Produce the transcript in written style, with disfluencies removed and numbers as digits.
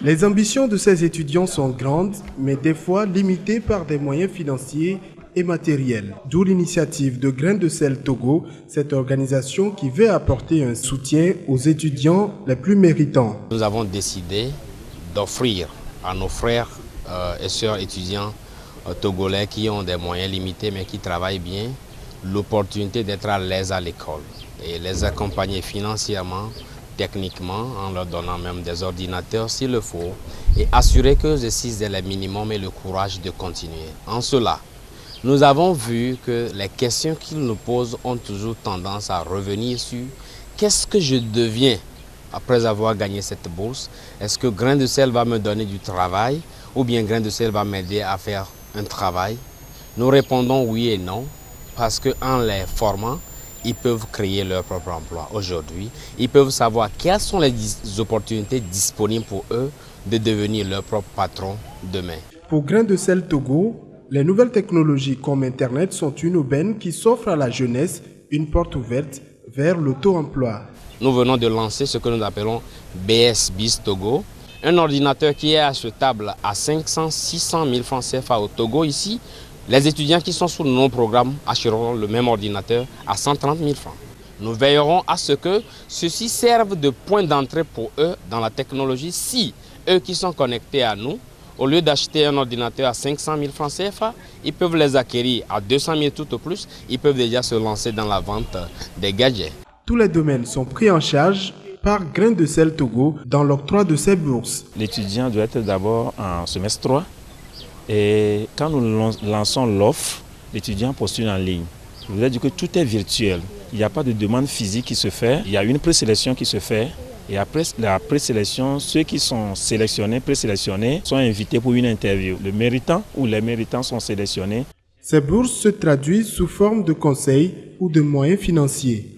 Les ambitions de ces étudiants sont grandes, mais des fois limitées par des moyens financiers et matériels. D'où l'initiative de Grains de Sel Togo, cette organisation qui veut apporter un soutien aux étudiants les plus méritants. Nous avons décidé d'offrir à nos frères et sœurs étudiants togolais qui ont des moyens limités mais qui travaillent bien, l'opportunité d'être à l'aise à l'école et les accompagner financièrement, techniquement, en leur donnant même des ordinateurs s'il le faut, et assurer que j'existe le minimum et le courage de continuer. En cela, nous avons vu que les questions qu'ils nous posent ont toujours tendance à revenir sur qu'est-ce que je deviens après avoir gagné cette bourse? Est-ce que Grain de Sel va me donner du travail ou bien Grain de Sel va m'aider à faire un travail? Nous répondons oui et non parce qu'en les formant, ils peuvent créer leur propre emploi aujourd'hui. Ils peuvent savoir quelles sont les opportunités disponibles pour eux de devenir leur propre patron demain. Pour Grain de Sel Togo, les nouvelles technologies comme Internet sont une aubaine qui s'offre à la jeunesse une porte ouverte vers l'auto-emploi. Nous venons de lancer ce que nous appelons BS Togo, un ordinateur qui est achetable à 500-600 000 francs CFA au Togo ici. Les étudiants qui sont sous nos programmes achèteront le même ordinateur à 130 000 francs. Nous veillerons à ce que ceci serve de point d'entrée pour eux dans la technologie. Si eux qui sont connectés à nous, au lieu d'acheter un ordinateur à 500 000 francs CFA, ils peuvent les acquérir à 200 000 tout au plus. Ils peuvent déjà se lancer dans la vente des gadgets. Tous les domaines sont pris en charge par Grain de Sel Togo dans l'octroi de ces bourses. L'étudiant doit être d'abord en semestre 3 et quand nous lançons l'offre, l'étudiant postule en ligne. Je voudrais dire que tout est virtuel. Il n'y a pas de demande physique qui se fait. Il y a une présélection qui se fait. Et après la présélection, ceux qui sont sélectionnés, présélectionnés, sont invités pour une interview. Le méritant ou les méritants sont sélectionnés. Ces bourses se traduisent sous forme de conseils ou de moyens financiers.